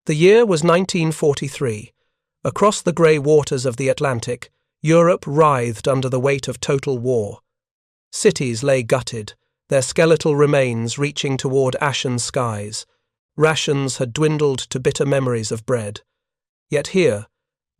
The year was 1943. Across the grey waters of the Atlantic, Europe writhed under the weight of total war. Cities lay gutted, their skeletal remains reaching toward ashen skies. Rations had dwindled to bitter memories of bread. Yet here,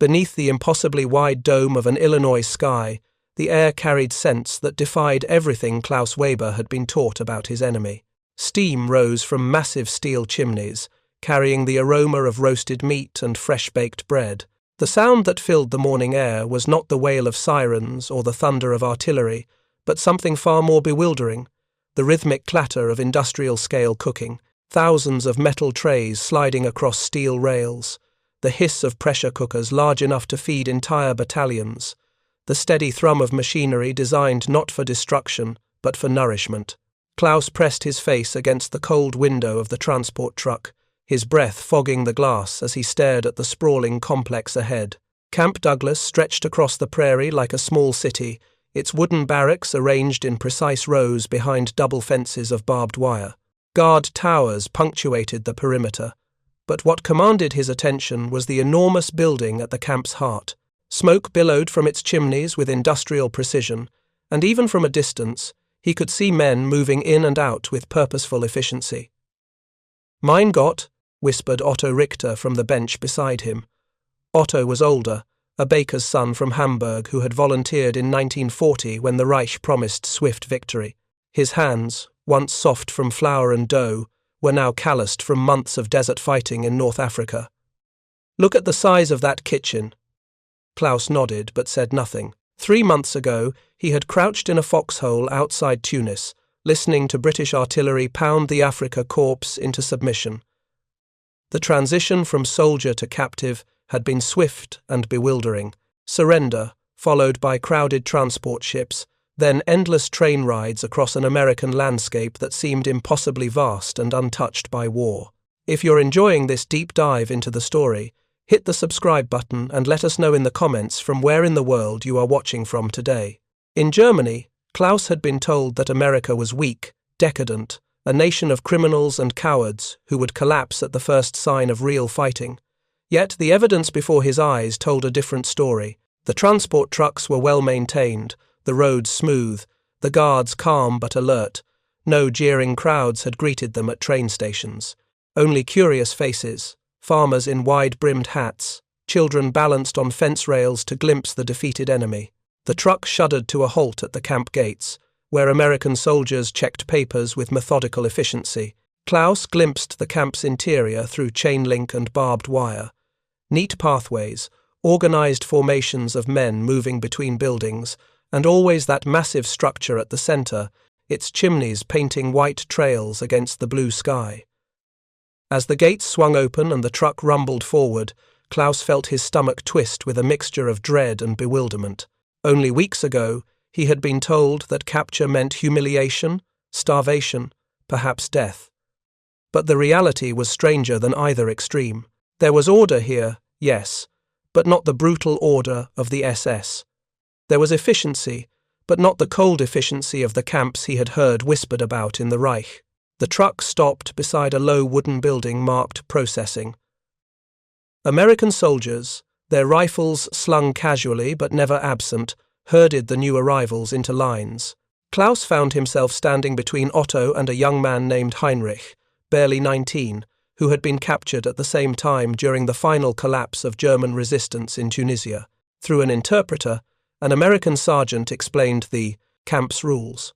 beneath the impossibly wide dome of an Illinois sky, the air carried scents that defied everything Klaus Weber had been taught about his enemy. Steam rose from massive steel chimneys, carrying the aroma of roasted meat and fresh-baked bread. The sound that filled the morning air was not the wail of sirens or the thunder of artillery, but something far more bewildering, the rhythmic clatter of industrial-scale cooking, thousands of metal trays sliding across steel rails, the hiss of pressure cookers large enough to feed entire battalions, the steady thrum of machinery designed not for destruction, but for nourishment. Klaus pressed his face against the cold window of the transport truck, his breath fogging the glass as he stared at the sprawling complex ahead. Camp Douglas stretched across the prairie like a small city, its wooden barracks arranged in precise rows behind double fences of barbed wire. Guard towers punctuated the perimeter, but what commanded his attention was the enormous building at the camp's heart. Smoke billowed from its chimneys with industrial precision, and even from a distance, he could see men moving in and out with purposeful efficiency. "Mein Gott," whispered Otto Richter from the bench beside him. Otto was older, a baker's son from Hamburg who had volunteered in 1940 when the Reich promised swift victory. His hands, once soft from flour and dough, were now calloused from months of desert fighting in North Africa. "Look at the size of that kitchen." Klaus nodded but said nothing. 3 months ago, he had crouched in a foxhole outside Tunis, listening to British artillery pound the Afrika Korps into submission. The transition from soldier to captive had been swift and bewildering. Surrender, followed by crowded transport ships, then endless train rides across an American landscape that seemed impossibly vast and untouched by war. If you're enjoying this deep dive into the story, hit the subscribe button and let us know in the comments from where in the world you are watching from today. In Germany, Klaus had been told that America was weak, decadent, a nation of criminals and cowards who would collapse at the first sign of real fighting. Yet the evidence before his eyes told a different story. The transport trucks were well maintained, the roads smooth, the guards calm but alert. No jeering crowds had greeted them at train stations. Only curious faces, farmers in wide-brimmed hats, children balanced on fence rails to glimpse the defeated enemy. The truck shuddered to a halt at the camp gates, where American soldiers checked papers with methodical efficiency. Klaus glimpsed the camp's interior through chain link and barbed wire. Neat pathways, organized formations of men moving between buildings, and always that massive structure at the center, its chimneys painting white trails against the blue sky. As the gates swung open and the truck rumbled forward, Klaus felt his stomach twist with a mixture of dread and bewilderment. Only weeks ago, he had been told that capture meant humiliation, starvation, perhaps death. But the reality was stranger than either extreme. There was order here, yes, but not the brutal order of the SS. There was efficiency, but not the cold efficiency of the camps he had heard whispered about in the Reich. The truck stopped beside a low wooden building marked processing. American soldiers, their rifles slung casually but never absent, herded the new arrivals into lines. Klaus found himself standing between Otto and a young man named Heinrich, barely 19, who had been captured at the same time during the final collapse of German resistance in Tunisia. Through an interpreter, an American sergeant explained the camp's rules.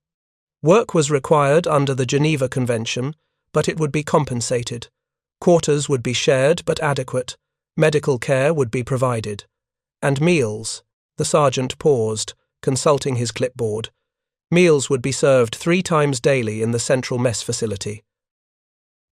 Work was required under the Geneva Convention, but it would be compensated. Quarters would be shared but adequate. Medical care would be provided. And meals. The sergeant paused, consulting his clipboard. Meals would be served 3 times daily in the central mess facility.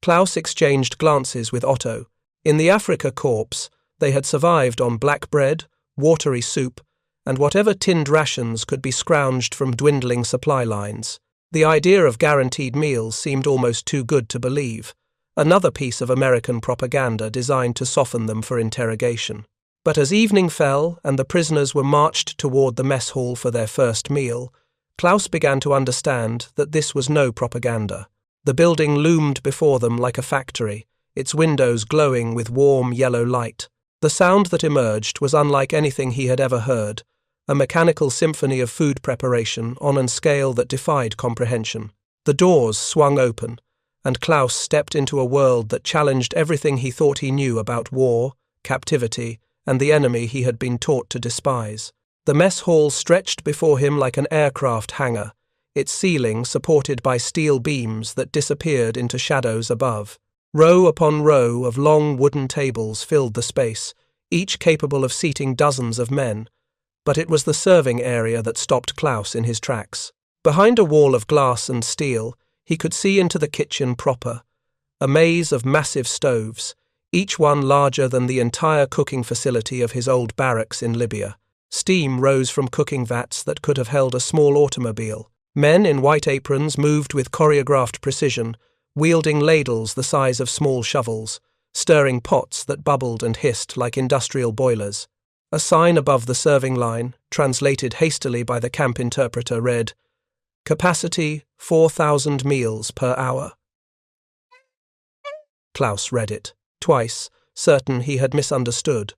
Klaus exchanged glances with Otto. In the Afrika Korps, they had survived on black bread, watery soup, and whatever tinned rations could be scrounged from dwindling supply lines. The idea of guaranteed meals seemed almost too good to believe, another piece of American propaganda designed to soften them for interrogation. But as evening fell and the prisoners were marched toward the mess hall for their first meal, Klaus began to understand that this was no propaganda. The building loomed before them like a factory, its windows glowing with warm yellow light. The sound that emerged was unlike anything he had ever heard, a mechanical symphony of food preparation on a scale that defied comprehension. The doors swung open, and Klaus stepped into a world that challenged everything he thought he knew about war, captivity, and the enemy he had been taught to despise. The mess hall stretched before him like an aircraft hangar, its ceiling supported by steel beams that disappeared into shadows above. Row upon row of long wooden tables filled the space, each capable of seating dozens of men, but it was the serving area that stopped Klaus in his tracks. Behind a wall of glass and steel, he could see into the kitchen proper, a maze of massive stoves, each one larger than the entire cooking facility of his old barracks in Libya. Steam rose from cooking vats that could have held a small automobile. Men in white aprons moved with choreographed precision, wielding ladles the size of small shovels, stirring pots that bubbled and hissed like industrial boilers. A sign above the serving line, translated hastily by the camp interpreter, read, "Capacity 4,000 meals per hour." Klaus read it, twice, certain he had misunderstood.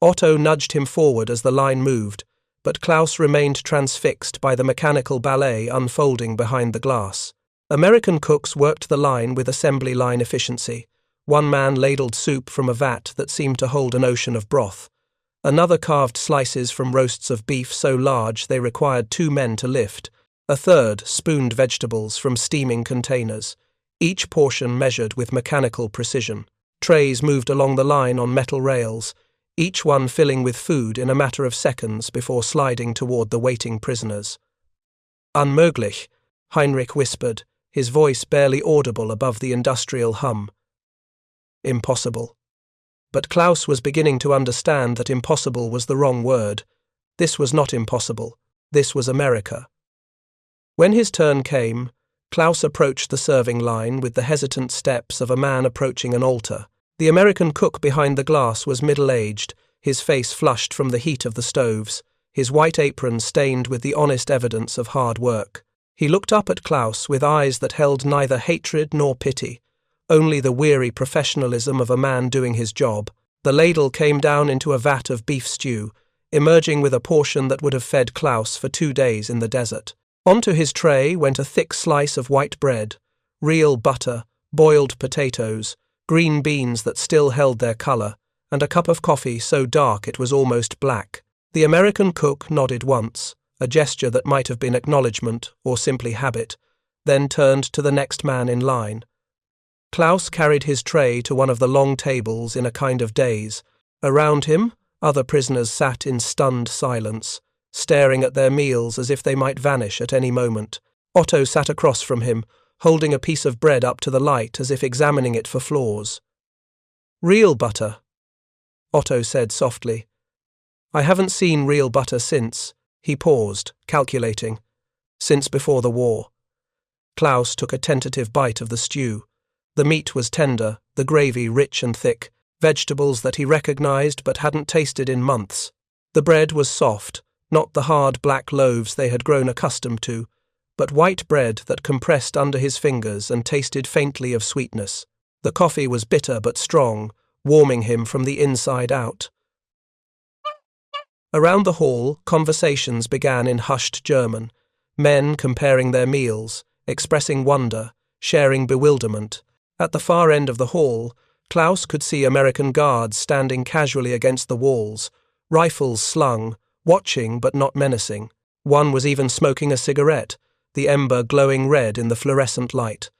Otto nudged him forward as the line moved, but Klaus remained transfixed by the mechanical ballet unfolding behind the glass. American cooks worked the line with assembly line efficiency. One man ladled soup from a vat that seemed to hold an ocean of broth. Another carved slices from roasts of beef so large they required 2 men to lift. A third spooned vegetables from steaming containers, each portion measured with mechanical precision. Trays moved along the line on metal rails, each one filling with food in a matter of seconds before sliding toward the waiting prisoners. "Unmöglich," Heinrich whispered, his voice barely audible above the industrial hum. Impossible. But Klaus was beginning to understand that impossible was the wrong word. This was not impossible. This was America. When his turn came, Klaus approached the serving line with the hesitant steps of a man approaching an altar. The American cook behind the glass was middle-aged, his face flushed from the heat of the stoves, his white apron stained with the honest evidence of hard work. He looked up at Klaus with eyes that held neither hatred nor pity, only the weary professionalism of a man doing his job. The ladle came down into a vat of beef stew, emerging with a portion that would have fed Klaus for 2 days in the desert. Onto his tray went a thick slice of white bread, real butter, boiled potatoes, green beans that still held their color, and a cup of coffee so dark it was almost black. The American cook nodded once, a gesture that might have been acknowledgement or simply habit, then turned to the next man in line. Klaus carried his tray to one of the long tables in a kind of daze. Around him, other prisoners sat in stunned silence, staring at their meals as if they might vanish at any moment. Otto sat across from him, holding a piece of bread up to the light as if examining it for flaws. "Real butter," Otto said softly. "I haven't seen real butter since," he paused, calculating, "since before the war." Klaus took a tentative bite of the stew. The meat was tender, the gravy rich and thick, vegetables that he recognized but hadn't tasted in months. The bread was soft, not the hard black loaves they had grown accustomed to, but white bread that compressed under his fingers and tasted faintly of sweetness. The coffee was bitter but strong, warming him from the inside out. Around the hall, conversations began in hushed German, men comparing their meals, expressing wonder, sharing bewilderment. At the far end of the hall, Klaus could see American guards standing casually against the walls, rifles slung, watching but not menacing. One was even smoking a cigarette, the ember glowing red in the fluorescent light.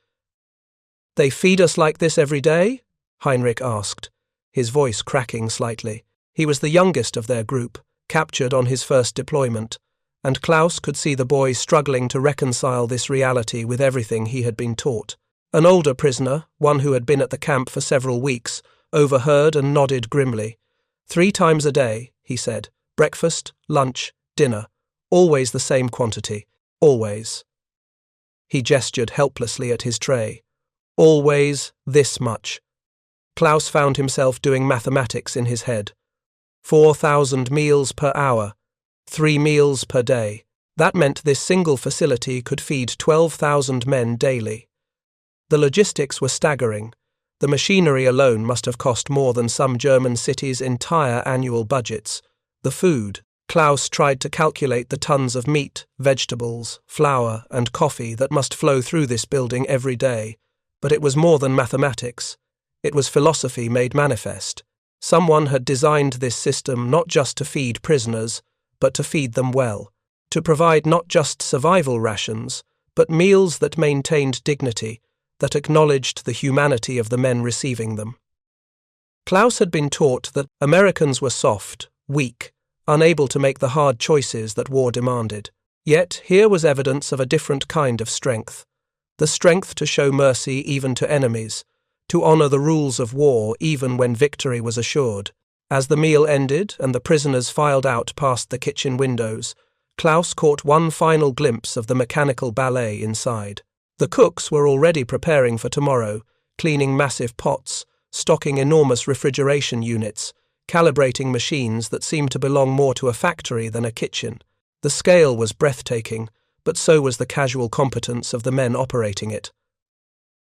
"They feed us like this every day?" Heinrich asked, his voice cracking slightly. He was the youngest of their group, captured on his first deployment, and Klaus could see the boy struggling to reconcile this reality with everything he had been taught. An older prisoner, one who had been at the camp for several weeks, overheard and nodded grimly. 3 times a day, he said, breakfast, lunch, dinner, always the same quantity, always. He gestured helplessly at his tray. Always this much. Klaus found himself doing mathematics in his head. 4,000 meals per hour, 3 meals per day. That meant this single facility could feed 12,000 men daily. The logistics were staggering. The machinery alone must have cost more than some German cities' entire annual budgets. The food. Klaus tried to calculate the tons of meat, vegetables, flour, and coffee that must flow through this building every day. But it was more than mathematics. It was philosophy made manifest. Someone had designed this system not just to feed prisoners, but to feed them well, to provide not just survival rations, but meals that maintained dignity, that acknowledged the humanity of the men receiving them. Klaus had been taught that Americans were soft, weak, unable to make the hard choices that war demanded. Yet here was evidence of a different kind of strength, the strength to show mercy even to enemies, to honor the rules of war even when victory was assured. As the meal ended and the prisoners filed out past the kitchen windows, Klaus caught one final glimpse of the mechanical ballet inside. The cooks were already preparing for tomorrow, cleaning massive pots, stocking enormous refrigeration units, calibrating machines that seemed to belong more to a factory than a kitchen. The scale was breathtaking, but so was the casual competence of the men operating it.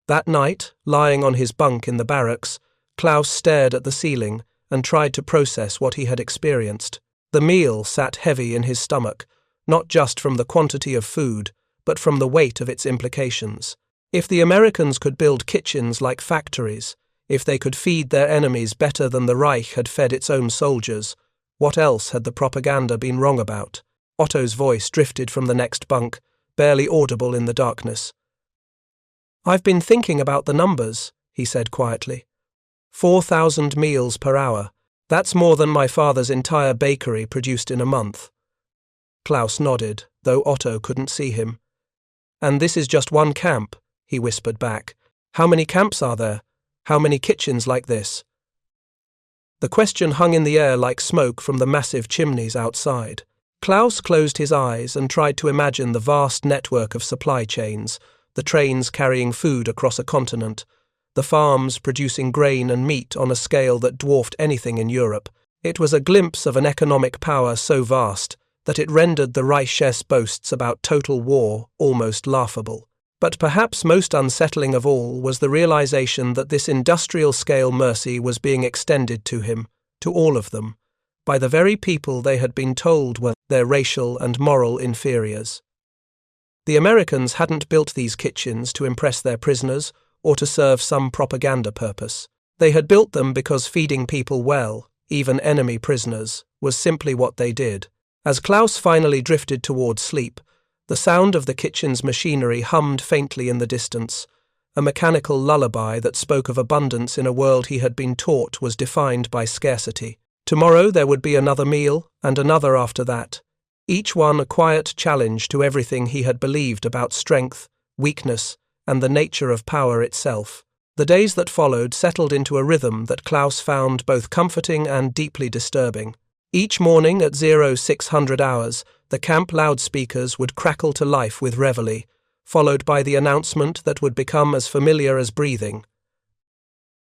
That night, lying on his bunk in the barracks, Klaus stared at the ceiling and tried to process what he had experienced. The meal sat heavy in his stomach, not just from the quantity of food, but from the weight of its implications. If the Americans could build kitchens like factories, if they could feed their enemies better than the Reich had fed its own soldiers, what else had the propaganda been wrong about? Otto's voice drifted from the next bunk, barely audible in the darkness. "I've been thinking about the numbers," he said quietly. 4,000 meals per hour. That's more than my father's entire bakery produced in a month. Klaus nodded, though Otto couldn't see him. "And this is just one camp," he whispered back. "How many camps are there? How many kitchens like this?" The question hung in the air like smoke from the massive chimneys outside. Klaus closed his eyes and tried to imagine the vast network of supply chains, the trains carrying food across a continent, the farms producing grain and meat on a scale that dwarfed anything in Europe. It was a glimpse of an economic power so vast that it rendered the Reich's boasts about total war almost laughable. But perhaps most unsettling of all was the realization that this industrial-scale mercy was being extended to him, to all of them, by the very people they had been told were their racial and moral inferiors. The Americans hadn't built these kitchens to impress their prisoners or to serve some propaganda purpose. They had built them because feeding people well, even enemy prisoners, was simply what they did. As Klaus finally drifted toward sleep, the sound of the kitchen's machinery hummed faintly in the distance, a mechanical lullaby that spoke of abundance in a world he had been taught was defined by scarcity. Tomorrow there would be another meal, and another after that, each one a quiet challenge to everything he had believed about strength, weakness, and the nature of power itself. The days that followed settled into a rhythm that Klaus found both comforting and deeply disturbing. Each morning at 0600 hours, the camp loudspeakers would crackle to life with reveille, followed by the announcement that would become as familiar as breathing.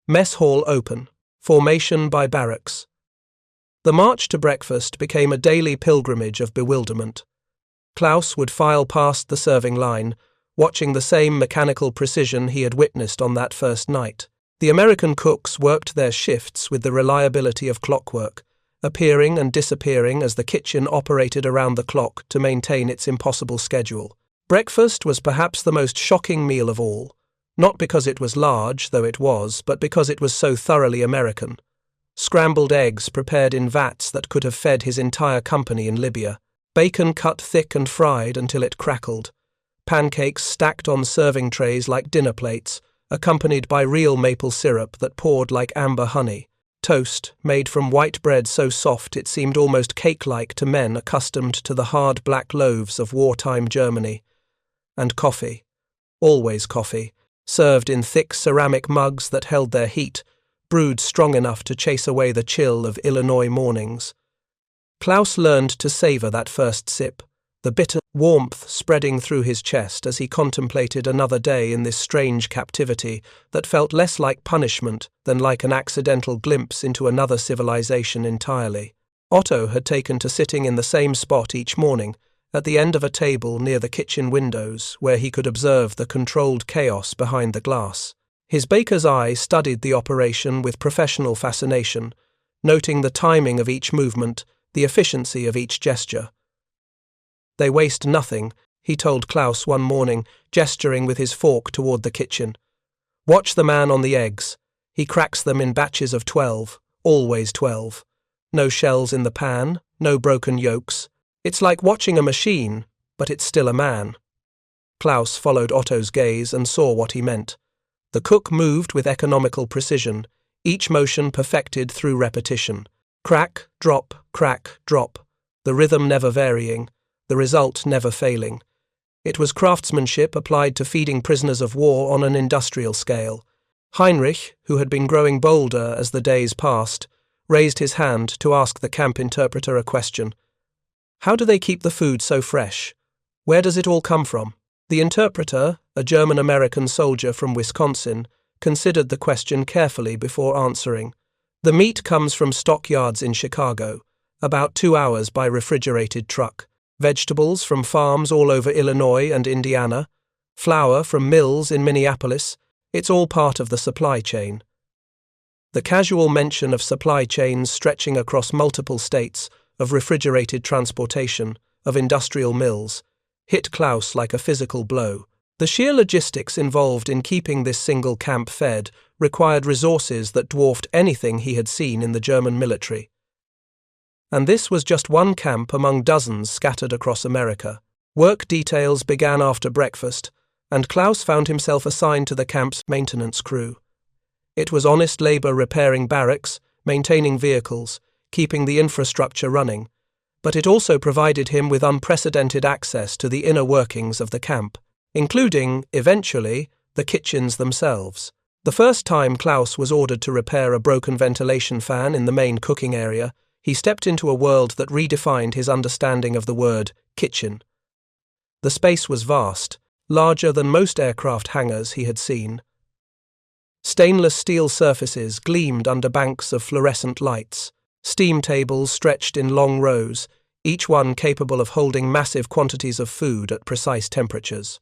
Mess hall open. Formation by barracks. The march to breakfast became a daily pilgrimage of bewilderment. Klaus would file past the serving line, watching the same mechanical precision he had witnessed on that first night. The American cooks worked their shifts with the reliability of clockwork, appearing and disappearing as the kitchen operated around the clock to maintain its impossible schedule. Breakfast was perhaps the most shocking meal of all, not because it was large, though it was, but because it was so thoroughly American. Scrambled eggs prepared in vats that could have fed his entire company in Libya, bacon cut thick and fried until it crackled, pancakes stacked on serving trays like dinner plates, accompanied by real maple syrup that poured like amber honey, toast made from white bread so soft it seemed almost cake-like to men accustomed to the hard black loaves of wartime Germany, and coffee, always coffee, served in thick ceramic mugs that held their heat, brewed strong enough to chase away the chill of Illinois mornings. Klaus learned to savor that first sip, the bitter warmth spreading through his chest as he contemplated another day in this strange captivity that felt less like punishment than like an accidental glimpse into another civilization entirely. Otto had taken to sitting in the same spot each morning, at the end of a table near the kitchen windows where he could observe the controlled chaos behind the glass. His baker's eye studied the operation with professional fascination, noting the timing of each movement, the efficiency of each gesture. "They waste nothing," he told Klaus one morning, gesturing with his fork toward the kitchen. "Watch the man on the eggs. He cracks them in batches of 12, always 12. No shells in the pan, no broken yolks. It's like watching a machine, but it's still a man." Klaus followed Otto's gaze and saw what he meant. The cook moved with economical precision, each motion perfected through repetition. Crack, drop, the rhythm never varying, the result never failing. It was craftsmanship applied to feeding prisoners of war on an industrial scale. Heinrich, who had been growing bolder as the days passed, raised his hand to ask the camp interpreter a question. "How do they keep the food so fresh? Where does it all come from?" The interpreter, a German-American soldier from Wisconsin, considered the question carefully before answering. "The meat comes from stockyards in Chicago, about 2 hours by refrigerated truck. Vegetables from farms all over Illinois and Indiana. Flour from mills in Minneapolis. It's all part of the supply chain." The casual mention of supply chains stretching across multiple states, of refrigerated transportation, of industrial mills, hit Klaus like a physical blow. The sheer logistics involved in keeping this single camp fed required resources that dwarfed anything he had seen in the German military. And this was just one camp among dozens scattered across America. Work details began after breakfast, and Klaus found himself assigned to the camp's maintenance crew. It was honest labor repairing barracks, maintaining vehicles, keeping the infrastructure running, but it also provided him with unprecedented access to the inner workings of the camp, including, eventually, the kitchens themselves. The first time Klaus was ordered to repair a broken ventilation fan in the main cooking area, he stepped into a world that redefined his understanding of the word kitchen. The space was vast, larger than most aircraft hangars he had seen. Stainless steel surfaces gleamed under banks of fluorescent lights. Steam tables stretched in long rows, each one capable of holding massive quantities of food at precise temperatures.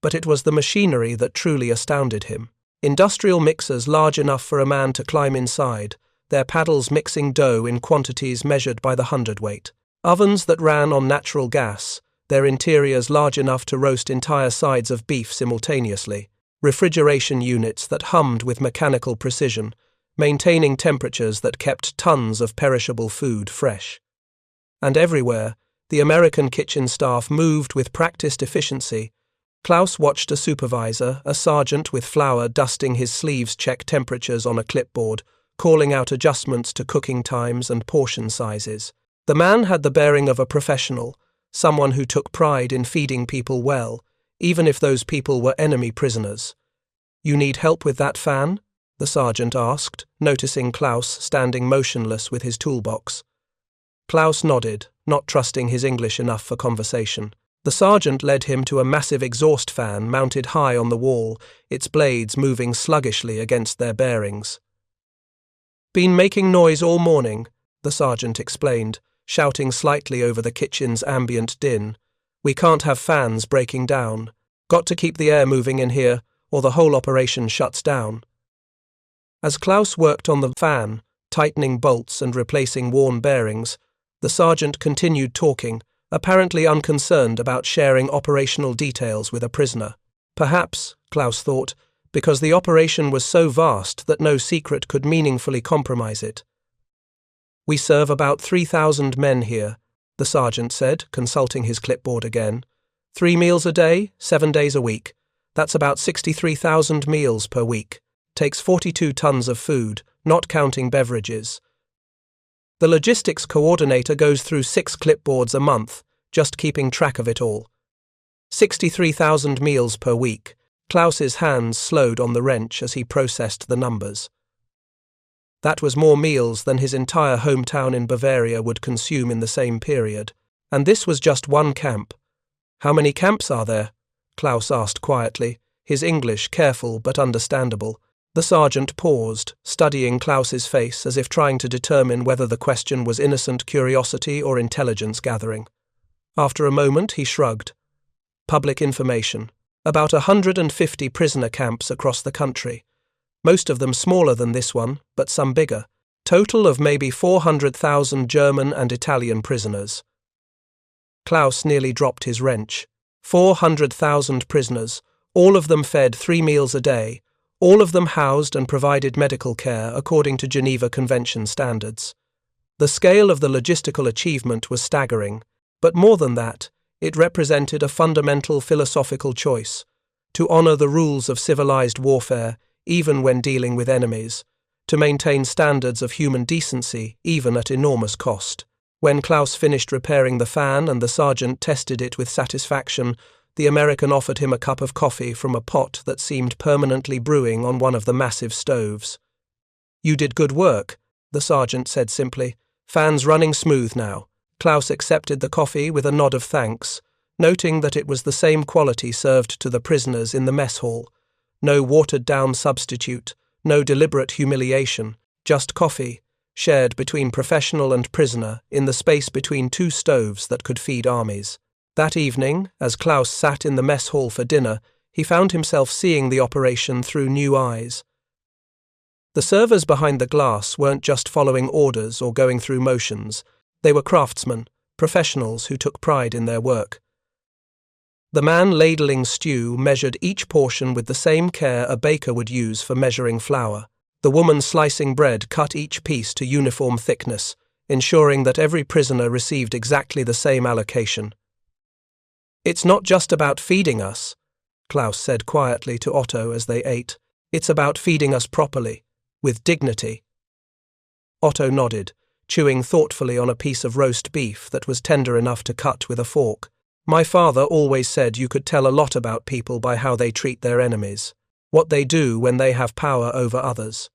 But it was the machinery that truly astounded him. Industrial mixers large enough for a man to climb inside, their paddles mixing dough in quantities measured by the hundredweight. Ovens that ran on natural gas, their interiors large enough to roast entire sides of beef simultaneously. Refrigeration units that hummed with mechanical precision, maintaining temperatures that kept tons of perishable food fresh. And everywhere, the American kitchen staff moved with practiced efficiency. Klaus watched a supervisor, a sergeant with flour dusting his sleeves, check temperatures on a clipboard, calling out adjustments to cooking times and portion sizes. The man had the bearing of a professional, someone who took pride in feeding people well, even if those people were enemy prisoners. "You need help with that fan?" the sergeant asked, noticing Klaus standing motionless with his toolbox. Klaus nodded, not trusting his English enough for conversation. The sergeant led him to a massive exhaust fan mounted high on the wall, its blades moving sluggishly against their bearings. "Been making noise all morning," the sergeant explained, shouting slightly over the kitchen's ambient din. "We can't have fans breaking down. Got to keep the air moving in here, or the whole operation shuts down." As Klaus worked on the fan, tightening bolts and replacing worn bearings, the sergeant continued talking, apparently unconcerned about sharing operational details with a prisoner. Perhaps, Klaus thought, because the operation was so vast that no secret could meaningfully compromise it. "We serve about 3,000 men here," the sergeant said, consulting his clipboard again. 3 meals a day, 7 days a week. That's about 63,000 meals per week. Takes 42 tons of food, not counting beverages. The logistics coordinator goes through 6 clipboards a month, just keeping track of it all. 63,000 meals per week. Klaus's hands slowed on the wrench as he processed the numbers. That was more meals than his entire hometown in Bavaria would consume in the same period. And this was just one camp. "How many camps are there?" Klaus asked quietly, his English careful but understandable. The sergeant paused, studying Klaus's face as if trying to determine whether the question was innocent curiosity or intelligence gathering. After a moment, he shrugged. "Public information. About 150 prisoner camps across the country, most of them smaller than this one, but some bigger. Total of maybe 400,000 German and Italian prisoners. Klaus nearly dropped his wrench. 400,000 prisoners, all of them fed 3 meals a day, all of them housed and provided medical care according to Geneva Convention standards. The scale of the logistical achievement was staggering, but more than that, it represented a fundamental philosophical choice: to honor the rules of civilized warfare even when dealing with enemies, to maintain standards of human decency even at enormous cost. When Klaus finished repairing the fan and the sergeant tested it with satisfaction, the American offered him a cup of coffee from a pot that seemed permanently brewing on one of the massive stoves. "You did good work," the sergeant said simply. "Fan's running smooth now." Klaus accepted the coffee with a nod of thanks, noting that it was the same quality served to the prisoners in the mess hall. No watered-down substitute, no deliberate humiliation, just coffee, shared between professional and prisoner in the space between 2 stoves that could feed armies. That evening, as Klaus sat in the mess hall for dinner, he found himself seeing the operation through new eyes. The servers behind the glass weren't just following orders or going through motions. They were craftsmen, professionals who took pride in their work. The man ladling stew measured each portion with the same care a baker would use for measuring flour. The woman slicing bread cut each piece to uniform thickness, ensuring that every prisoner received exactly the same allocation. "It's not just about feeding us," Klaus said quietly to Otto as they ate. "It's about feeding us properly, with dignity." Otto nodded, chewing thoughtfully on a piece of roast beef that was tender enough to cut with a fork. "My father always said you could tell a lot about people by how they treat their enemies, what they do when they have power over others."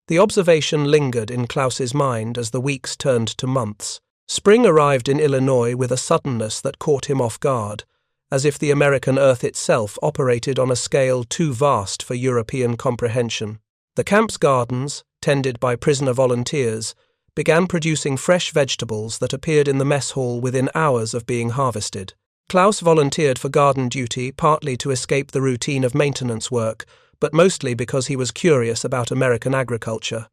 The observation lingered in Klaus's mind as the weeks turned to months. Spring arrived in Illinois with a suddenness that caught him off guard, as if the American earth itself operated on a scale too vast for European comprehension. The camp's gardens, tended by prisoner volunteers, began producing fresh vegetables that appeared in the mess hall within hours of being harvested. Klaus volunteered for garden duty partly to escape the routine of maintenance work, but mostly because he was curious about American agriculture.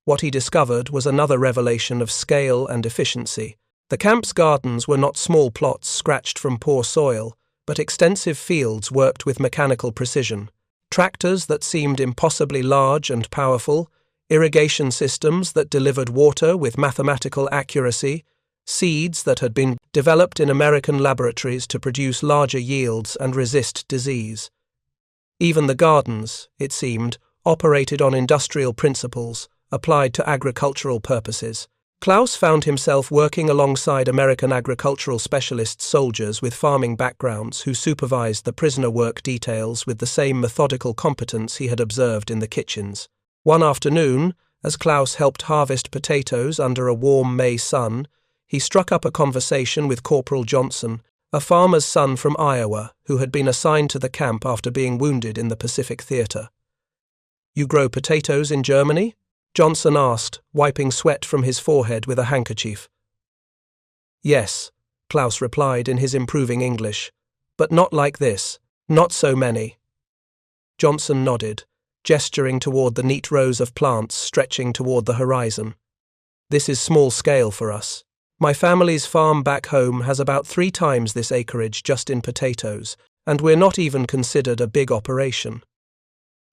What he discovered was another revelation of scale and efficiency. The camp's gardens were not small plots scratched from poor soil, but extensive fields worked with mechanical precision. Tractors that seemed impossibly large and powerful, irrigation systems that delivered water with mathematical accuracy, seeds that had been developed in American laboratories to produce larger yields and resist disease. Even the gardens, it seemed, operated on industrial principles, applied to agricultural purposes. Klaus found himself working alongside American agricultural specialist soldiers with farming backgrounds who supervised the prisoner work details with the same methodical competence he had observed in the kitchens. One afternoon, as Klaus helped harvest potatoes under a warm May sun, he struck up a conversation with Corporal Johnson, a farmer's son from Iowa who had been assigned to the camp after being wounded in the Pacific Theater. "You grow potatoes in Germany?" Johnson asked, wiping sweat from his forehead with a handkerchief. "Yes," Klaus replied in his improving English, "but not like this, not so many." Johnson nodded, gesturing toward the neat rows of plants stretching toward the horizon. "This is small scale for us. My family's farm back home has about 3 times this acreage just in potatoes, and we're not even considered a big operation."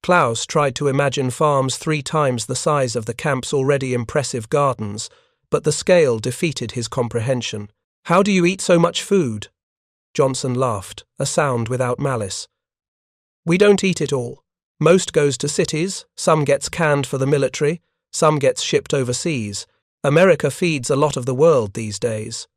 Klaus tried to imagine farms 3 times the size of the camp's already impressive gardens, but the scale defeated his comprehension. "How do you eat so much food?" Johnson laughed, a sound without malice. "We don't eat it all. Most goes to cities, some gets canned for the military, some gets shipped overseas. America feeds a lot of the world these days."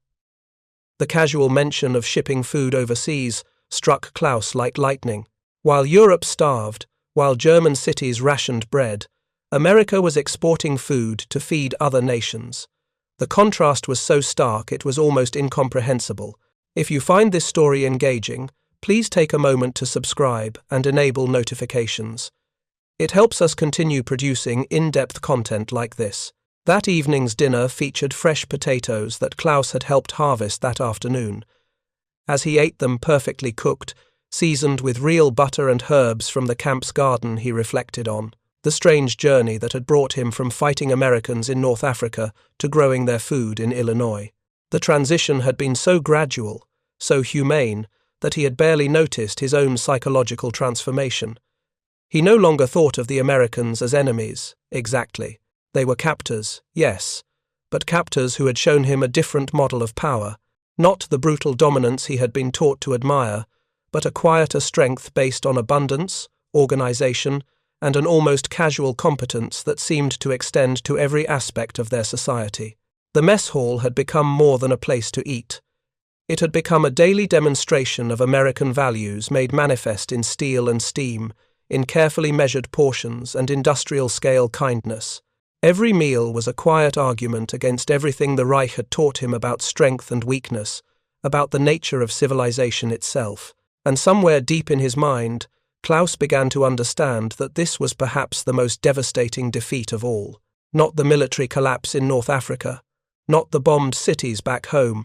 The casual mention of shipping food overseas struck Klaus like lightning. While Europe starved, while German cities rationed bread, America was exporting food to feed other nations. The contrast was so stark it was almost incomprehensible. If you find this story engaging, please take a moment to subscribe and enable notifications. It helps us continue producing in-depth content like this. That evening's dinner featured fresh potatoes that Klaus had helped harvest that afternoon. As he ate them perfectly cooked, seasoned with real butter and herbs from the camp's garden. He reflected on the strange journey that had brought him from fighting Americans in North Africa to growing their food in Illinois. The transition had been so gradual, so humane, that he had barely noticed his own psychological transformation. He no longer thought of the Americans as enemies, exactly. They were captors, yes, but captors who had shown him a different model of power, not the brutal dominance he had been taught to admire, but a quieter strength based on abundance, organization, and an almost casual competence that seemed to extend to every aspect of their society. The mess hall had become more than a place to eat. It had become a daily demonstration of American values made manifest in steel and steam, in carefully measured portions and industrial-scale kindness. Every meal was a quiet argument against everything the Reich had taught him about strength and weakness, about the nature of civilization itself. And somewhere deep in his mind, Klaus began to understand that this was perhaps the most devastating defeat of all. Not the military collapse in North Africa, not the bombed cities back home,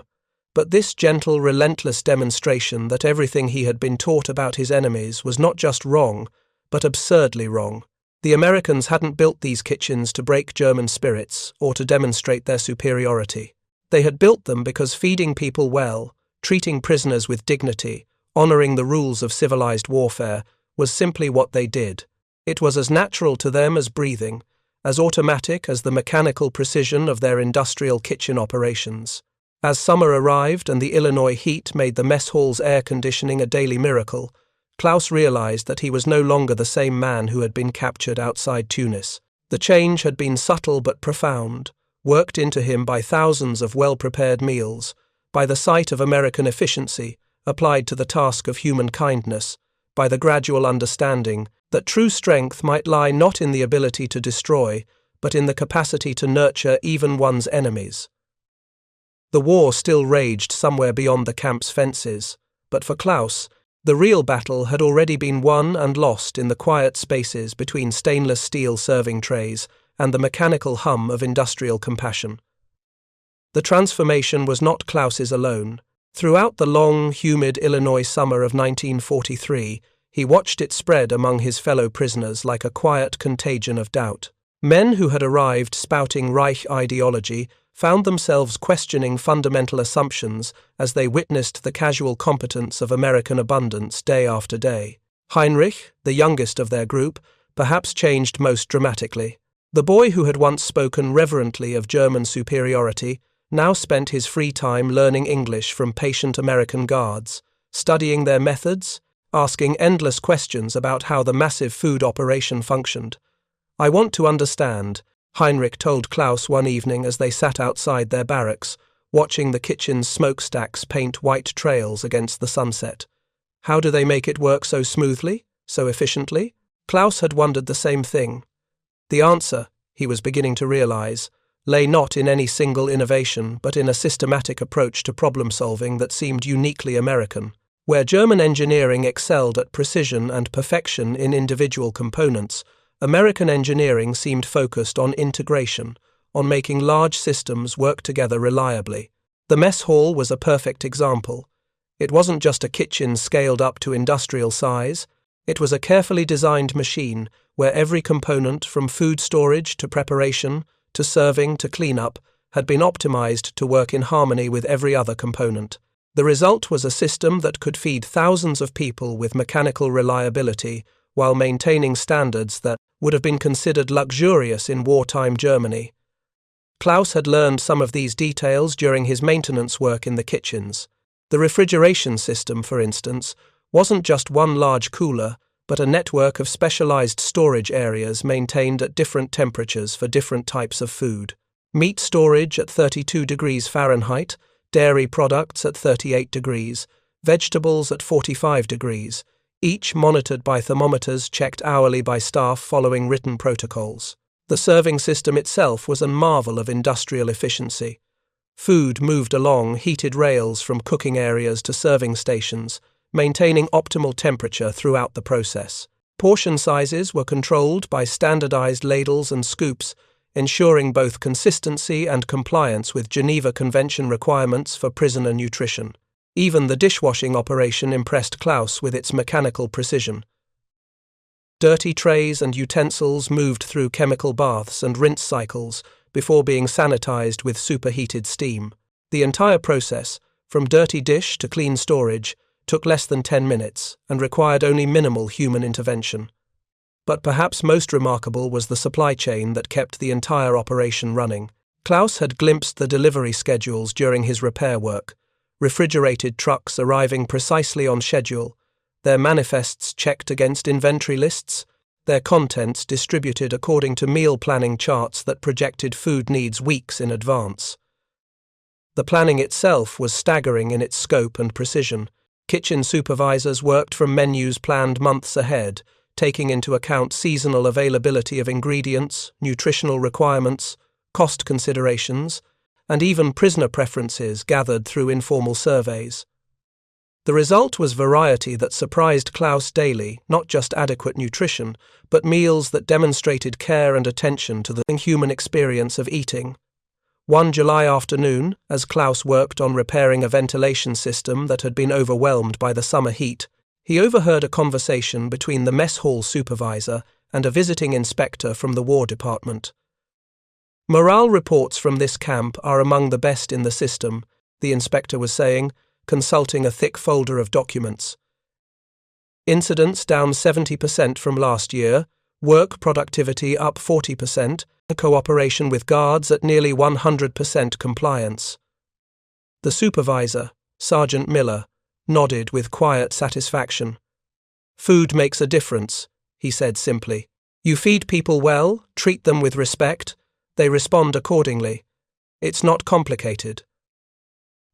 but this gentle, relentless demonstration that everything he had been taught about his enemies was not just wrong, but absurdly wrong. The Americans hadn't built these kitchens to break German spirits or to demonstrate their superiority. They had built them because feeding people well, treating prisoners with dignity, honoring the rules of civilized warfare, was simply what they did. It was as natural to them as breathing, as automatic as the mechanical precision of their industrial kitchen operations. As summer arrived and the Illinois heat made the mess hall's air conditioning a daily miracle, Klaus realized that he was no longer the same man who had been captured outside Tunis. The change had been subtle but profound, worked into him by thousands of well-prepared meals, by the sight of American efficiency applied to the task of human kindness, by the gradual understanding that true strength might lie not in the ability to destroy, but in the capacity to nurture even one's enemies. The war still raged somewhere beyond the camp's fences, but for Klaus, the real battle had already been won and lost in the quiet spaces between stainless steel serving trays and the mechanical hum of industrial compassion. The transformation was not Klaus's alone. Throughout the long, humid Illinois summer of 1943, he watched it spread among his fellow prisoners like a quiet contagion of doubt. Men who had arrived spouting Reich ideology found themselves questioning fundamental assumptions as they witnessed the casual competence of American abundance day after day. Heinrich, the youngest of their group, perhaps changed most dramatically. The boy who had once spoken reverently of German superiority now spent his free time learning English from patient American guards, studying their methods, asking endless questions about how the massive food operation functioned. "I want to understand," Heinrich told Klaus one evening as they sat outside their barracks, watching the kitchen's smokestacks paint white trails against the sunset. "How do they make it work so smoothly, so efficiently?" Klaus had wondered the same thing. The answer, he was beginning to realize, lay not in any single innovation, but in a systematic approach to problem-solving that seemed uniquely American. Where German engineering excelled at precision and perfection in individual components, American engineering seemed focused on integration, on making large systems work together reliably. The mess hall was a perfect example. It wasn't just a kitchen scaled up to industrial size. It was a carefully designed machine where every component, from food storage to preparation, to serving to cleanup, had been optimized to work in harmony with every other component. The result was a system that could feed thousands of people with mechanical reliability while maintaining standards that would have been considered luxurious in wartime Germany. Klaus had learned some of these details during his maintenance work in the kitchens. The refrigeration system, for instance, wasn't just one large cooler, but a network of specialized storage areas maintained at different temperatures for different types of food. Meat storage at 32 degrees Fahrenheit, dairy products at 38 degrees, vegetables at 45 degrees, each monitored by thermometers checked hourly by staff following written protocols. The serving system itself was a marvel of industrial efficiency. Food moved along heated rails from cooking areas to serving stations, maintaining optimal temperature throughout the process. Portion sizes were controlled by standardized ladles and scoops, ensuring both consistency and compliance with Geneva Convention requirements for prisoner nutrition. Even the dishwashing operation impressed Klaus with its mechanical precision. Dirty trays and utensils moved through chemical baths and rinse cycles before being sanitized with superheated steam. The entire process, from dirty dish to clean storage, took less than 10 minutes and required only minimal human intervention. But perhaps most remarkable was the supply chain that kept the entire operation running. Klaus had glimpsed the delivery schedules during his repair work, refrigerated trucks arriving precisely on schedule, their manifests checked against inventory lists, their contents distributed according to meal planning charts that projected food needs weeks in advance. The planning itself was staggering in its scope and precision. Kitchen supervisors worked from menus planned months ahead, taking into account seasonal availability of ingredients, nutritional requirements, cost considerations, and even prisoner preferences gathered through informal surveys. The result was variety that surprised Klaus daily, not just adequate nutrition, but meals that demonstrated care and attention to the human experience of eating. One July afternoon, as Klaus worked on repairing a ventilation system that had been overwhelmed by the summer heat, he overheard a conversation between the mess hall supervisor and a visiting inspector from the War Department. "Morale reports from this camp are among the best in the system," the inspector was saying, consulting a thick folder of documents. "Incidents down 70% from last year, work productivity up 40%, cooperation with guards at nearly 100% compliance." The supervisor, Sergeant Miller, nodded with quiet satisfaction. "Food makes a difference," he said simply. "You feed people well, treat them with respect, they respond accordingly. It's not complicated."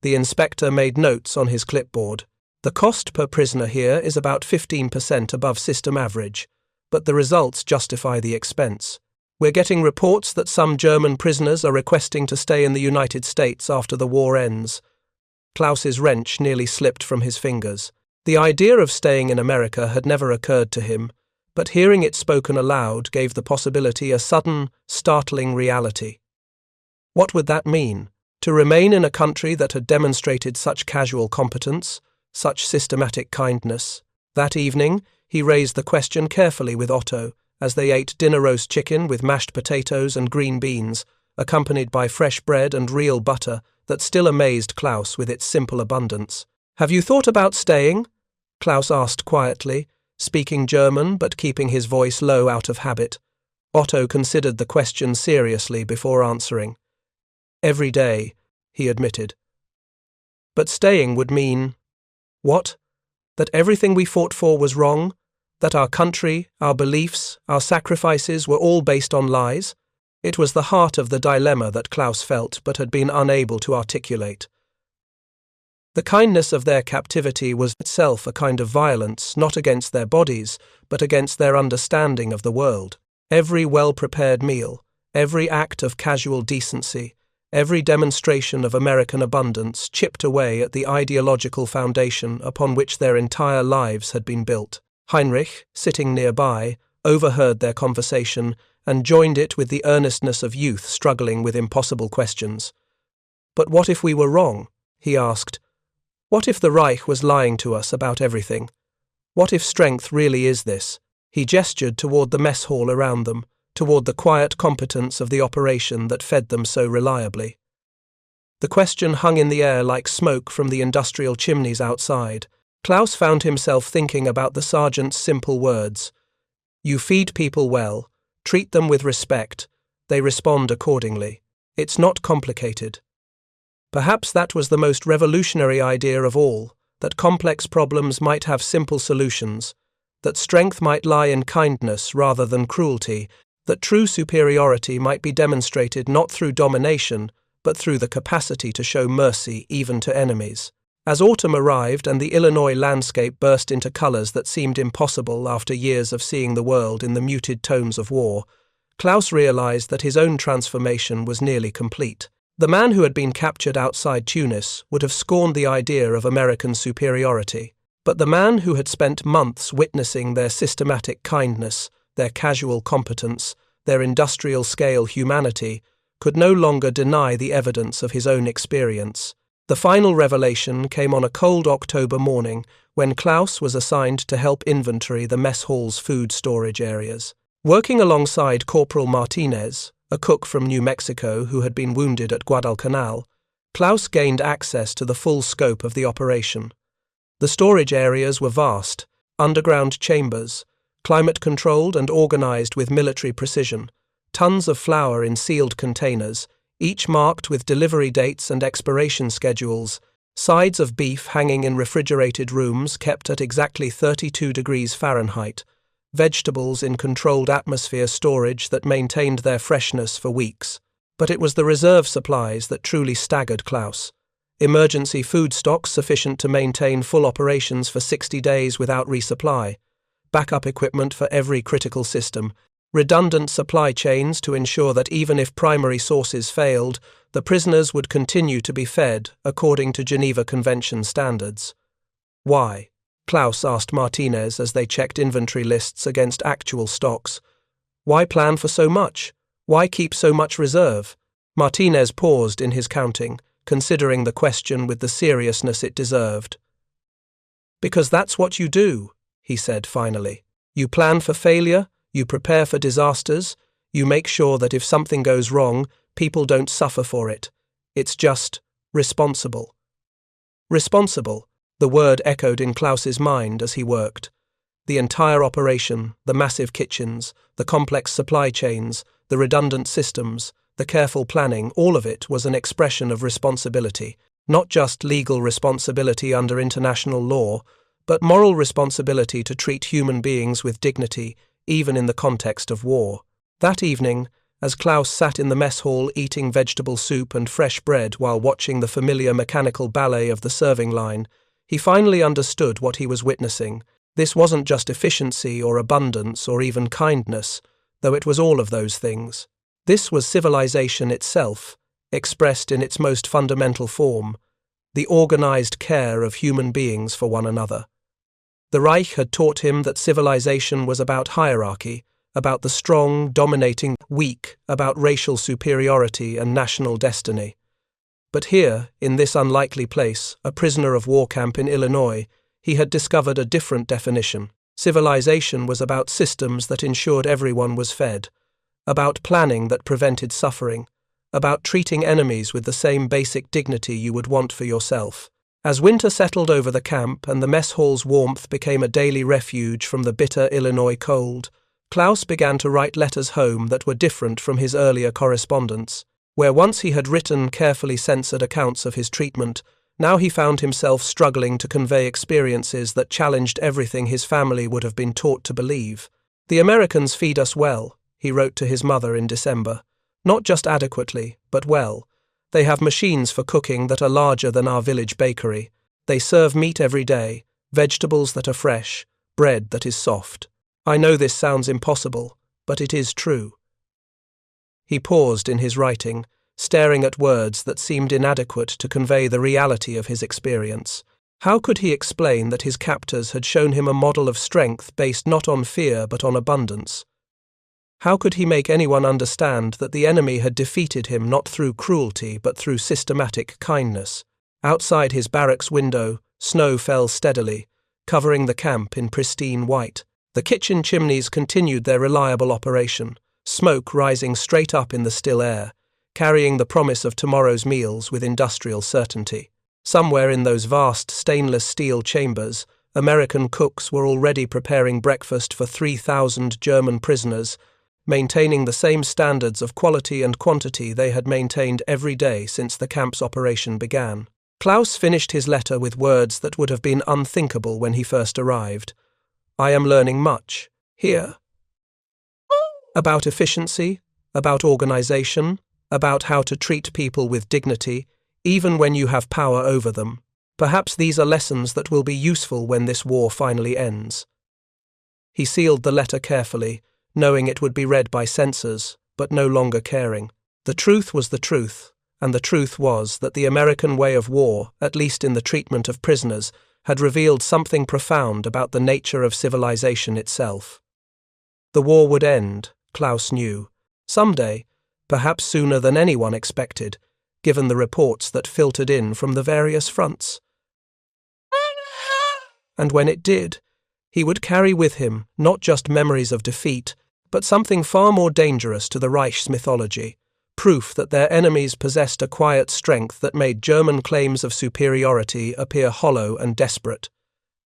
The inspector made notes on his clipboard. "The cost per prisoner here is about 15% above system average, but the results justify the expense. We're getting reports that some German prisoners are requesting to stay in the United States after the war ends." Klaus's wrench nearly slipped from his fingers. The idea of staying in America had never occurred to him, but hearing it spoken aloud gave the possibility a sudden, startling reality. What would that mean? To remain in a country that had demonstrated such casual competence, such systematic kindness? That evening, he raised the question carefully with Otto, as they ate dinner roast chicken with mashed potatoes and green beans, accompanied by fresh bread and real butter that still amazed Klaus with its simple abundance. "Have you thought about staying?" Klaus asked quietly, speaking German but keeping his voice low out of habit. Otto considered the question seriously before answering. "Every day," he admitted. "But staying would mean—" "What? That everything we fought for was wrong? That our country, our beliefs, our sacrifices were all based on lies?" It was the heart of the dilemma that Klaus felt but had been unable to articulate. The kindness of their captivity was itself a kind of violence, not against their bodies, but against their understanding of the world. Every well-prepared meal, every act of casual decency, every demonstration of American abundance chipped away at the ideological foundation upon which their entire lives had been built. Heinrich, sitting nearby, overheard their conversation and joined it with the earnestness of youth struggling with impossible questions. "But what if we were wrong?" he asked. "What if the Reich was lying to us about everything? What if strength really is this?" He gestured toward the mess hall around them, toward the quiet competence of the operation that fed them so reliably. The question hung in the air like smoke from the industrial chimneys outside. Klaus found himself thinking about the sergeant's simple words. "You feed people well, treat them with respect, they respond accordingly. It's not complicated." Perhaps that was the most revolutionary idea of all, that complex problems might have simple solutions, that strength might lie in kindness rather than cruelty, that true superiority might be demonstrated not through domination, but through the capacity to show mercy even to enemies. As autumn arrived and the Illinois landscape burst into colors that seemed impossible after years of seeing the world in the muted tones of war, Klaus realized that his own transformation was nearly complete. The man who had been captured outside Tunis would have scorned the idea of American superiority, but the man who had spent months witnessing their systematic kindness, their casual competence, their industrial-scale humanity, could no longer deny the evidence of his own experience. The final revelation came on a cold October morning when Klaus was assigned to help inventory the mess hall's food storage areas. Working alongside Corporal Martinez, a cook from New Mexico who had been wounded at Guadalcanal, Klaus gained access to the full scope of the operation. The storage areas were vast, underground chambers, climate-controlled and organized with military precision, tons of flour in sealed containers, each marked with delivery dates and expiration schedules, sides of beef hanging in refrigerated rooms kept at exactly 32 degrees Fahrenheit, vegetables in controlled atmosphere storage that maintained their freshness for weeks. But it was the reserve supplies that truly staggered Klaus. Emergency food stocks sufficient to maintain full operations for 60 days without resupply, backup equipment for every critical system, redundant supply chains to ensure that even if primary sources failed, the prisoners would continue to be fed according to Geneva Convention standards. Why? Klaus asked Martinez as they checked inventory lists against actual stocks. Why plan for so much? Why keep so much reserve? Martinez paused in his counting, considering the question with the seriousness it deserved. Because that's what you do, he said finally. You plan for failure, you prepare for disasters, you make sure that if something goes wrong, people don't suffer for it. It's just responsible. Responsible, the word echoed in Klaus's mind as he worked. The entire operation, the massive kitchens, the complex supply chains, the redundant systems, the careful planning, all of it was an expression of responsibility, not just legal responsibility under international law, but moral responsibility to treat human beings with dignity, even in the context of war. That evening, as Klaus sat in the mess hall eating vegetable soup and fresh bread while watching the familiar mechanical ballet of the serving line, he finally understood what he was witnessing. This wasn't just efficiency or abundance or even kindness, though it was all of those things. This was civilization itself, expressed in its most fundamental form, the organized care of human beings for one another. The Reich had taught him that civilization was about hierarchy, about the strong dominating weak, about racial superiority and national destiny. But here, in this unlikely place, a prisoner of war camp in Illinois, he had discovered a different definition. Civilization was about systems that ensured everyone was fed, about planning that prevented suffering, about treating enemies with the same basic dignity you would want for yourself. As winter settled over the camp and the mess hall's warmth became a daily refuge from the bitter Illinois cold, Klaus began to write letters home that were different from his earlier correspondence. Where once he had written carefully censored accounts of his treatment, now he found himself struggling to convey experiences that challenged everything his family would have been taught to believe. "The Americans feed us well," he wrote to his mother in December. "Not just adequately, but well. They have machines for cooking that are larger than our village bakery. They serve meat every day, vegetables that are fresh, bread that is soft. I know this sounds impossible, but it is true." He paused in his writing, staring at words that seemed inadequate to convey the reality of his experience. How could he explain that his captors had shown him a model of strength based not on fear but on abundance? How could he make anyone understand that the enemy had defeated him not through cruelty but through systematic kindness? Outside his barracks window, snow fell steadily, covering the camp in pristine white. The kitchen chimneys continued their reliable operation, smoke rising straight up in the still air, carrying the promise of tomorrow's meals with industrial certainty. Somewhere in those vast stainless steel chambers, American cooks were already preparing breakfast for 3,000 German prisoners, maintaining the same standards of quality and quantity they had maintained every day since the camp's operation began. Klaus finished his letter with words that would have been unthinkable when he first arrived. "I am learning much here. About efficiency, about organization, about how to treat people with dignity, even when you have power over them. Perhaps these are lessons that will be useful when this war finally ends." He sealed the letter carefully, knowing it would be read by censors, but no longer caring. The truth was the truth, and the truth was that the American way of war, at least in the treatment of prisoners, had revealed something profound about the nature of civilization itself. The war would end, Klaus knew. Someday, perhaps sooner than anyone expected, given the reports that filtered in from the various fronts. And when it did, he would carry with him not just memories of defeat, but something far more dangerous to the Reich's mythology, proof that their enemies possessed a quiet strength that made German claims of superiority appear hollow and desperate.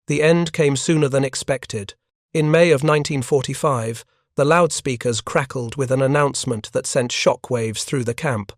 The end came sooner than expected. In May of 1945, the loudspeakers crackled with an announcement that sent shockwaves through the camp.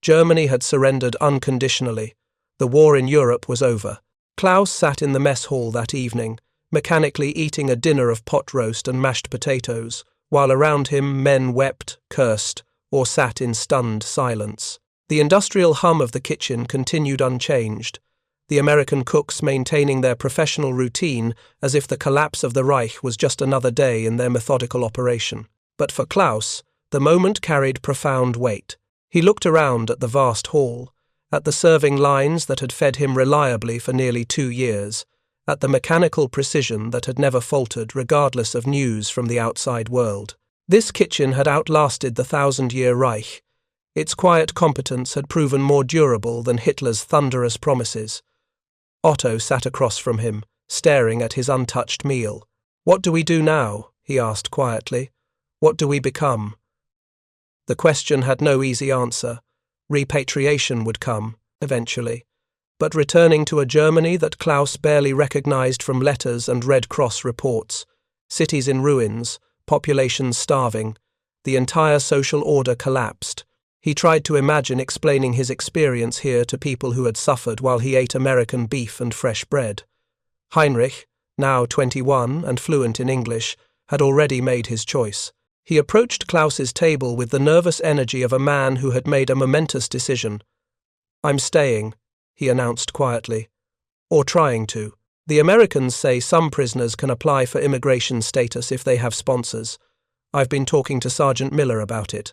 Germany had surrendered unconditionally. The war in Europe was over. Klaus sat in the mess hall that evening, mechanically eating a dinner of pot roast and mashed potatoes, while around him men wept, cursed, or sat in stunned silence. The industrial hum of the kitchen continued unchanged, the American cooks maintaining their professional routine as if the collapse of the Reich was just another day in their methodical operation. But for Klaus, the moment carried profound weight. He looked around at the vast hall, at the serving lines that had fed him reliably for nearly 2 years, at the mechanical precision that had never faltered regardless of news from the outside world. This kitchen had outlasted the 1,000-year Reich. Its quiet competence had proven more durable than Hitler's thunderous promises. Otto sat across from him, staring at his untouched meal. "What do we do now?" he asked quietly. "What do we become?" The question had no easy answer. Repatriation would come, eventually. But returning to a Germany that Klaus barely recognized from letters and Red Cross reports, cities in ruins, populations starving, the entire social order collapsed. He tried to imagine explaining his experience here to people who had suffered while he ate American beef and fresh bread. Heinrich, now 21 and fluent in English, had already made his choice. He approached Klaus's table with the nervous energy of a man who had made a momentous decision. "I'm staying," he announced quietly. "Or trying to. The Americans say some prisoners can apply for immigration status if they have sponsors. I've been talking to Sergeant Miller about it."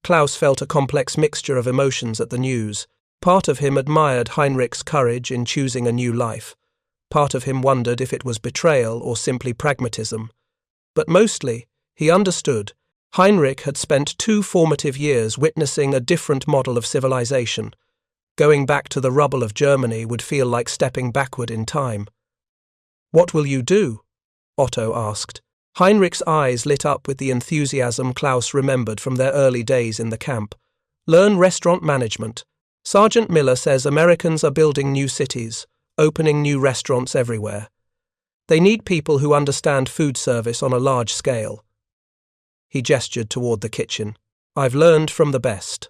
Klaus felt a complex mixture of emotions at the news. Part of him admired Heinrich's courage in choosing a new life. Part of him wondered if it was betrayal or simply pragmatism. But mostly, he understood. Heinrich had spent 2 formative years witnessing a different model of civilization. Going back to the rubble of Germany would feel like stepping backward in time. "What will you do?" Otto asked. Heinrich's eyes lit up with the enthusiasm Klaus remembered from their early days in the camp. "Learn restaurant management. Sergeant Miller says Americans are building new cities, opening new restaurants everywhere. They need people who understand food service on a large scale." He gestured toward the kitchen. "I've learned from the best."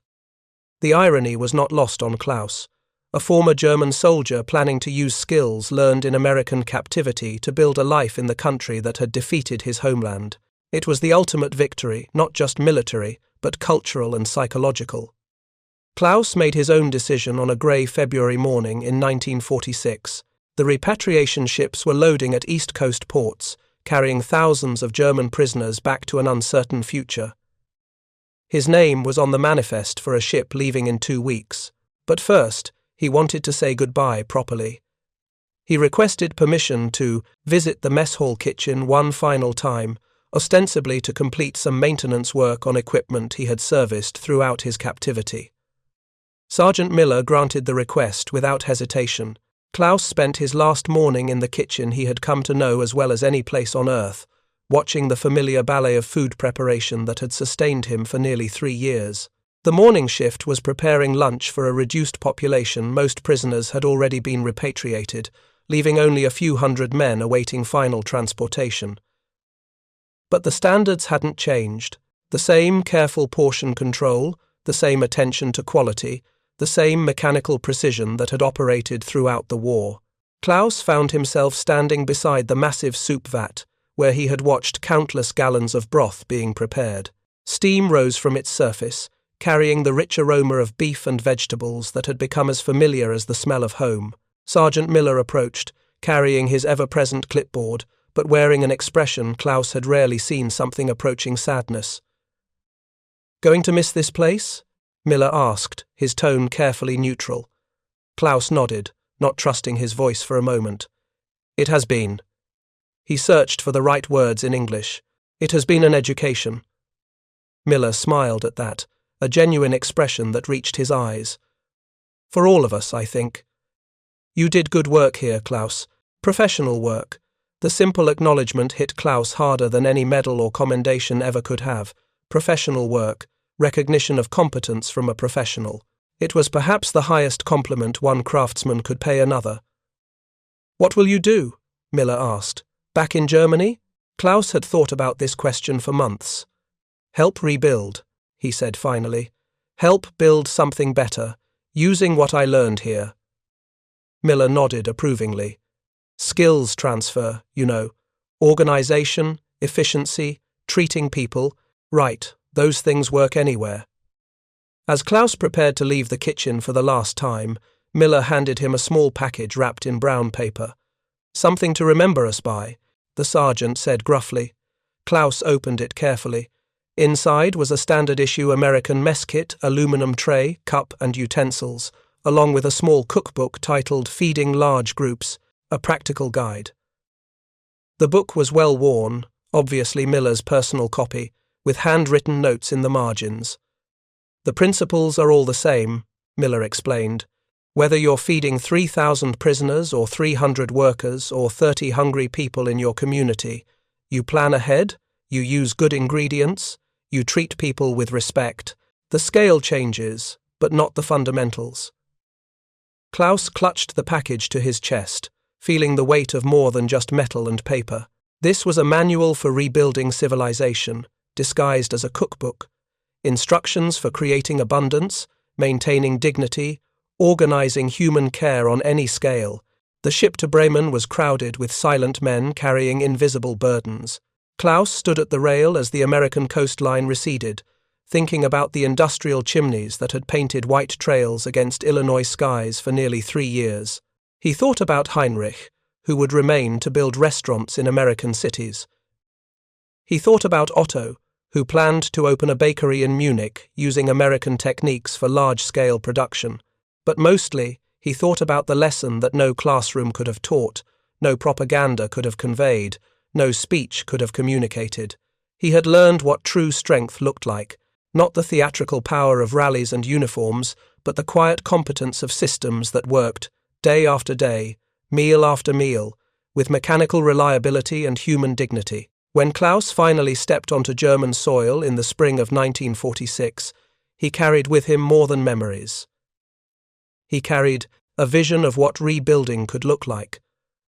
The irony was not lost on Klaus, a former German soldier planning to use skills learned in American captivity to build a life in the country that had defeated his homeland. It was the ultimate victory, not just military, but cultural and psychological. Klaus made his own decision on a grey February morning in 1946. The repatriation ships were loading at East Coast ports, carrying thousands of German prisoners back to an uncertain future. His name was on the manifest for a ship leaving in 2 weeks. But first, he wanted to say goodbye properly. He requested permission to visit the mess hall kitchen one final time, ostensibly to complete some maintenance work on equipment he had serviced throughout his captivity. Sergeant Miller granted the request without hesitation. Klaus spent his last morning in the kitchen he had come to know as well as any place on earth, watching the familiar ballet of food preparation that had sustained him for nearly 3 years. The morning shift was preparing lunch for a reduced population. Most prisoners had already been repatriated, leaving only a few hundred men awaiting final transportation. But the standards hadn't changed. The same careful portion control, the same attention to quality, the same mechanical precision that had operated throughout the war. Klaus found himself standing beside the massive soup vat, where he had watched countless gallons of broth being prepared. Steam rose from its surface, carrying the rich aroma of beef and vegetables that had become as familiar as the smell of home. Sergeant Miller approached, carrying his ever-present clipboard, but wearing an expression Klaus had rarely seen, something approaching sadness. "Going to miss this place?" Miller asked, his tone carefully neutral. Klaus nodded, not trusting his voice for a moment. "It has been." He searched for the right words in English. "It has been an education." Miller smiled at that, a genuine expression that reached his eyes. For all of us, I think. You did good work here, Klaus. Professional work. The simple acknowledgement hit Klaus harder than any medal or commendation ever could have. Professional work. Recognition of competence from a professional. It was perhaps the highest compliment one craftsman could pay another. What will you do? Miller asked. Back in Germany? Klaus had thought about this question for months. Help rebuild, he said finally. Help build something better, using what I learned here. Miller nodded approvingly. Skills transfer, you know. Organization, efficiency, treating people. Right, those things work anywhere. As Klaus prepared to leave the kitchen for the last time, Miller handed him a small package wrapped in brown paper. Something to remember us by, the sergeant said gruffly. Klaus opened it carefully. Inside was a standard-issue American mess kit, aluminum tray, cup and utensils, along with a small cookbook titled Feeding Large Groups, a practical guide. The book was well worn, obviously Miller's personal copy, with handwritten notes in the margins. The principles are all the same, Miller explained. Whether you're feeding 3,000 prisoners or 300 workers or 30 hungry people in your community, you plan ahead, you use good ingredients, you treat people with respect. The scale changes, but not the fundamentals. Klaus clutched the package to his chest, feeling the weight of more than just metal and paper. This was a manual for rebuilding civilization, disguised as a cookbook. Instructions for creating abundance, maintaining dignity, organizing human care on any scale. The ship to Bremen was crowded with silent men carrying invisible burdens. Klaus stood at the rail as the American coastline receded, thinking about the industrial chimneys that had painted white trails against Illinois skies for nearly 3 years. He thought about Heinrich, who would remain to build restaurants in American cities. He thought about Otto, who planned to open a bakery in Munich using American techniques for large-scale production. But mostly, he thought about the lesson that no classroom could have taught, no propaganda could have conveyed, no speech could have communicated. He had learned what true strength looked like, not the theatrical power of rallies and uniforms, but the quiet competence of systems that worked, day after day, meal after meal, with mechanical reliability and human dignity. When Klaus finally stepped onto German soil in the spring of 1946, he carried with him more than memories. He carried a vision of what rebuilding could look like,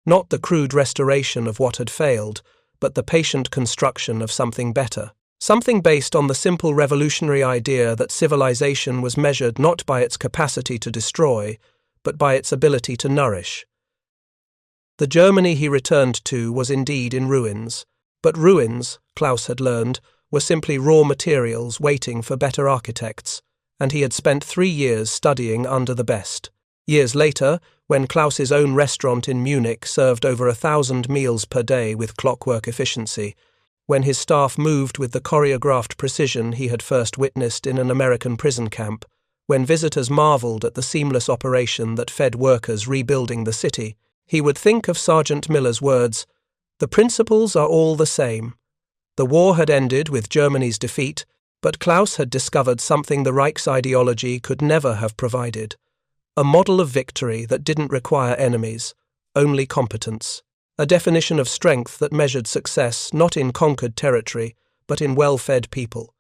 not the crude restoration of what had failed, but the patient construction of something better, something based on the simple revolutionary idea that civilization was measured not by its capacity to destroy, but by its ability to nourish. The Germany he returned to was indeed in ruins, but ruins, Klaus had learned, were simply raw materials waiting for better architects, and he had spent 3 years studying under the best. Years later, when Klaus's own restaurant in Munich served over 1,000 meals per day with clockwork efficiency, when his staff moved with the choreographed precision he had first witnessed in an American prison camp, when visitors marveled at the seamless operation that fed workers rebuilding the city, he would think of Sergeant Miller's words, "The principles are all the same." The war had ended with Germany's defeat, but Klaus had discovered something the Reich's ideology could never have provided. A model of victory that didn't require enemies, only competence. A definition of strength that measured success not in conquered territory, but in well-fed people.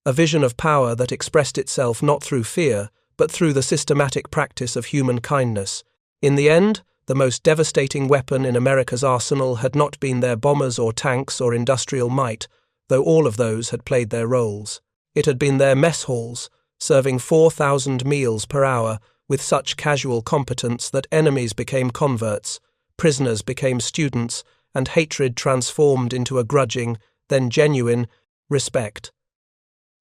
A vision of power that expressed itself not through fear, but through the systematic practice of human kindness. In the end, the most devastating weapon in America's arsenal had not been their bombers or tanks or industrial might, though all of those had played their roles. It had been their mess halls, serving 4,000 meals per hour, with such casual competence that enemies became converts, prisoners became students, and hatred transformed into a grudging, then genuine, respect.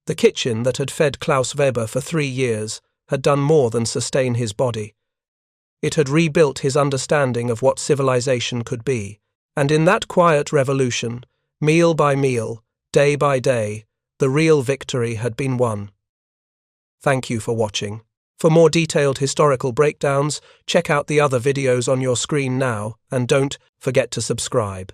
The kitchen that had fed Klaus Weber for 3 years had done more than sustain his body. It had rebuilt his understanding of what civilization could be, and in that quiet revolution, meal by meal, day by day, the real victory had been won. Thank you for watching. For more detailed historical breakdowns, check out the other videos on your screen now, and don't forget to subscribe.